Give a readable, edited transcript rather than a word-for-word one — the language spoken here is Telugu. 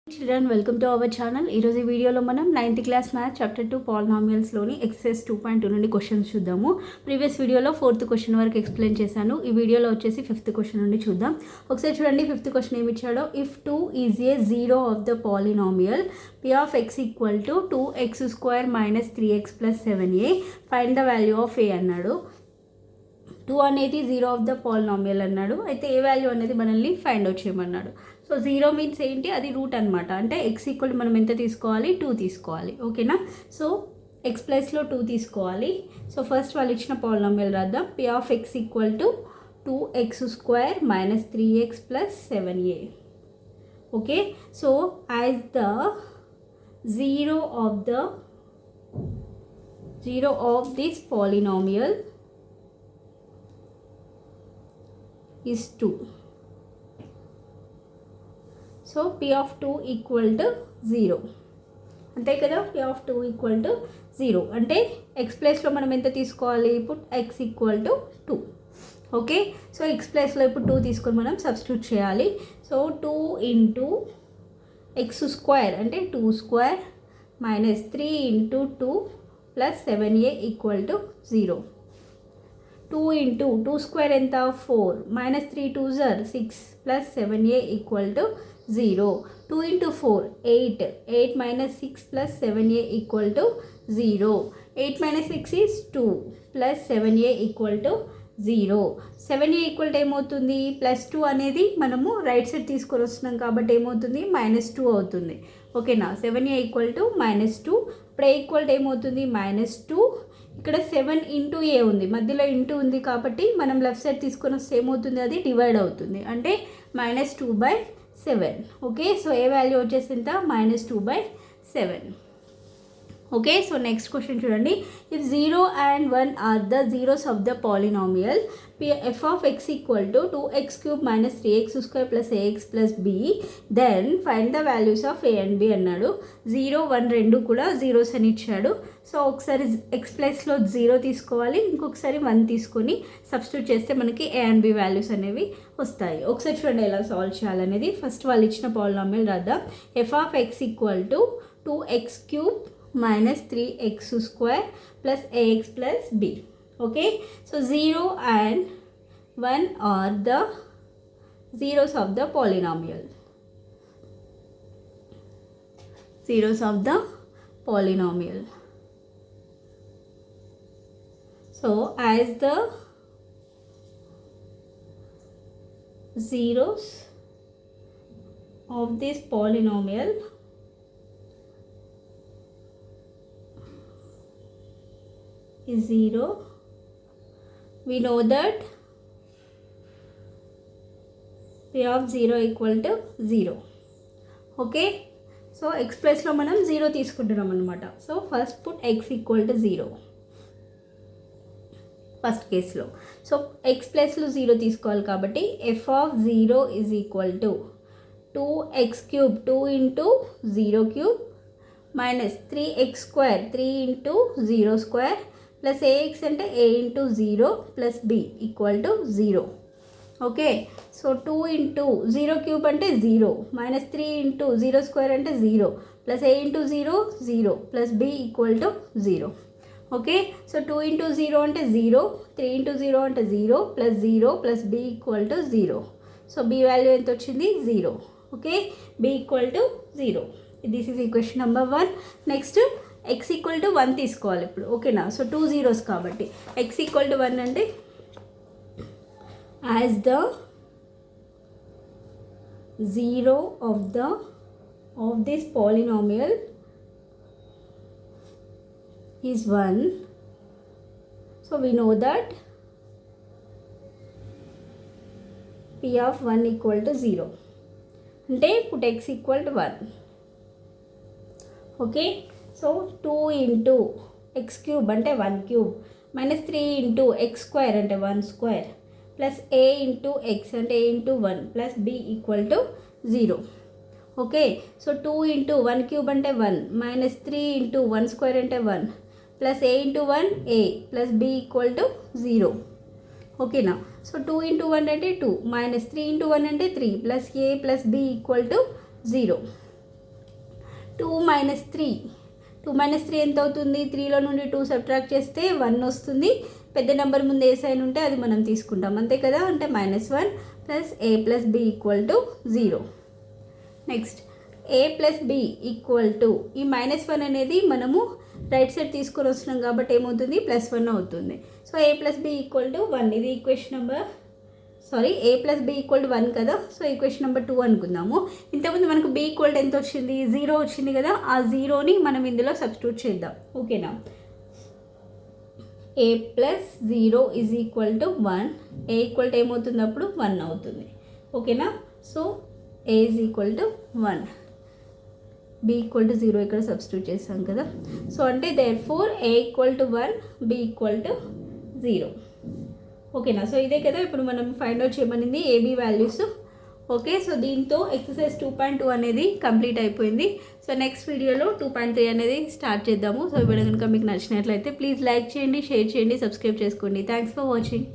Children, welcome to our channel. ఈ రోజు వీడియోలో మనం 9th క్లాస్ మ్యాథ్స్ చాప్టర్ 2 పాలినామియల్స్లోని ఎక్సర్సైజ్ 2.2 నుండి క్వశ్చన్స్ చూద్దాము. ప్రీవియస్ వీడియోలో 4th క్వశ్చన్ వరకు ఎక్స్ప్లెయిన్ చేశాను. ఈ వీడియోలో వచ్చేసి 5th క్వశ్చన్ నుండి చూద్దాం. ఒకసారి చూడండి 5th క్వశ్చన్ ఏమి ఇచ్చాడో. If 2 is a zero of the polynomial p of x equal to 2x² minus 3x plus 7a find the value of a అన్నాడు. 2 అనేది జీరో ఆఫ్ ద పాలినామియల్ అన్నాడు. అయితే ఏ వాల్యూ అనేది మనల్ని ఫైండ్ అవుట్ చేయమన్నాడు. సో జీరో మీన్స్ ఏంటి, అది రూట్ అనమాట. అంటే ఎక్స్ ఈక్వల్ మనం ఎంత తీసుకోవాలి, 2 తీసుకోవాలి. ఓకేనా. సో ఎక్స్ ప్లస్లో 2 తీసుకోవాలి. సో ఫస్ట్ వాళ్ళు ఇచ్చిన పాలినామియల్ రాద్దాం. p of X equal to 2x² minus 3x plus 7a. Okay. So as the zero of this polynomial is 2. So p of 2 equal to 0 అంతే కదా. p of 2 ఈక్వల్ టు 0 అంటే ఎక్స్ ప్లేస్లో మనం ఎంత తీసుకోవాలి, ఇప్పుడు x equal to 2. Okay. So X ప్లేస్లో ఇప్పుడు 2 తీసుకొని మనం సబ్స్టిట్యూట్ చేయాలి. సో 2 ఇంటూ x² అంటే 2² minus 3 into 2 plus 7a equal to 0. 2 into 2² ఎంత, 4 minus 3 2s 6 plus 7a equal to 0. 2 into 4 8 minus 6 plus 7a equal to 0. 8 minus 6 is 2 plus 7a equal to 0. 7a equal to ఏమవుతుంది, ప్లస్ 2 అనేది మనము రైట్ సైడ్ తీసుకొని వస్తున్నాం కాబట్టి ఏమవుతుంది, -2 అవుతుంది. ఓకేనా. 7a equal to -2. ఇప్పుడు a ఈక్వల్ టు ఏమవుతుంది, -2. ఇక్కడ 7 ఇంటూ ఏ ఉంది, మధ్యలో ఇంటూ ఉంది కాబట్టి మనం లెఫ్ట్ సైడ్ తీసుకొని వస్తే ఏమవుతుంది, అది డివైడ్ అవుతుంది. అంటే -2/7. ఓకే. సో ఏ వాల్యూ వచ్చేసి ఎంత, -2/7. ఓకే. సో నెక్స్ట్ క్వశ్చన్ చూడండి. If 0 and 1 are the zeros of the polynomial f of x equal to 2x³ minus 3x² plus ax plus b then find the values of a and b అన్నాడు. 0 1 రెండు కూడా జీరోస్ అని ఇచ్చాడు. సో ఒకసారి ఎక్స్ ప్లస్లో 0 తీసుకోవాలి, ఇంకొకసారి 1 తీసుకొని సబ్స్టిట్యూట్ చేస్తే మనకి a అండ్ b వాల్యూస్ అనేవి వస్తాయి. ఒకసారి చూడండి ఎలా సాల్వ్ చేయాలనేది. ఫస్ట్ వాళ్ళు ఇచ్చిన పాలినామియల్ రాద్దాం. f of x equal to 2x³ minus 3x² plus ax plus b. Okay. So 0 and 1 are the zeros of the polynomial. Zeros of the polynomial. So as the zeros of this polynomial is 0, we know that p of 0 equal to 0. Okay. So X ప్లస్లో మనం 0 తీసుకుంటున్నాం అనమాట. So first put x equal to 0 first కేసులో. సో ఎక్స్ ప్లస్లో 0 తీసుకోవాలి కాబట్టి f of 0 is equal to 2x³ 2 into 0³ minus 3x² 3 into 0² plus ax అంటే a into 0 plus b equal to 0. Okay. So 2 into 0³ అంటే 0 మైనస్ 3 ఇంటూ 0² అంటే 0 plus a into 0 0 plus b equal to 0. Okay. So 2 into 0 అంటే 0, 3 ఇంటూ 0 అంటే 0 plus 0 plus b equal to 0. So b value ఎంత వచ్చింది, 0. Okay. b equal to 0. This is equation number 1. Next x equal to 1 తీసుకోవాలి ఇప్పుడు. ఓకేనా. సో 2 zeros కాబట్టి x ఈక్వల్ టు 1 అంటే as the zero of this polynomial is 1. So we know that p of 1 equal to 0 అంటే put x equal to 1. Okay. So 2 into x³ అంటే 1³ మైనస్ 3 ఇంటూ x² అంటే 1² ప్లస్ a ఇంటూ x అంటే a into 1 plus b equal to 0. Okay. So 2 into 1³ అంటే 1 మైనస్ 3 ఇంటూ 1² అంటే 1 plus a into 1 a plus b equal to 0. ఓకేనా. సో 2 ఇంటూ 1 అంటే 2 మైనస్ 3 ఇంటూ 1 అంటే 3 plus a plus b equal to 0. 2 minus 3, 2 minus 3 ఎంత అవుతుంది? 3లో నుండి 2 సబ్ట్రాక్ట్ చేస్తే 1 వస్తుంది. పెద్ద నెంబర్ ముందు ఏ సైన్ ఉంటే అది మనం తీసుకుంటాం, అంతే కదా. అంటే -1 plus a plus b equal to 0. Next a plus b equal to, ఈ -1 అనేది మనము రైట్ సైడ్ తీసుకొని వస్తున్నాం కాబట్టి ఏమవుతుంది? +1 అవుతుంది. So a plus b equal to 1. ఇది equation number a plus b equal to 1 కదా. సో ఈక్వేషన్ నెంబర్ 2 అనుకుందాము. ఇంతకుముందు మనకు b ఈక్వల్ టు ఎంత వచ్చింది? 0 వచ్చింది కదా. ఆ 0ని మనం ఇందులో సబ్స్టిట్యూట్ చేద్దాం, ఓకేనా. a plus 0 is equal to 1. a equal to ఏమవుతుంది అప్పుడు? 1 అవుతుంది, ఓకేనా. So a is equal to 1, b equal to 0 ఇక్కడ సబ్స్టిట్యూట్ చేస్తాం కదా. సో అంటే therefore a equal to 1, b equal to 0, ఓకేనా. సో ఇదే కదా ఇప్పుడు మనం ఫైండ్ అవుట్ చేయమనింది ఏబీ వాల్యూస్. ఓకే, సో దీంతో ఎక్సర్సైజ్ 2.2 అనేది కంప్లీట్ అయిపోయింది. సో నెక్స్ట్ వీడియోలో 2.3 అనేది స్టార్ట్ చేద్దాము. సో వీడియో కనుక మీకు నచ్చినట్లయితే ప్లీజ్ లైక్ చేయండి, షేర్ చేయండి, సబ్స్క్రైబ్ చేసుకోండి. Thanks for watching.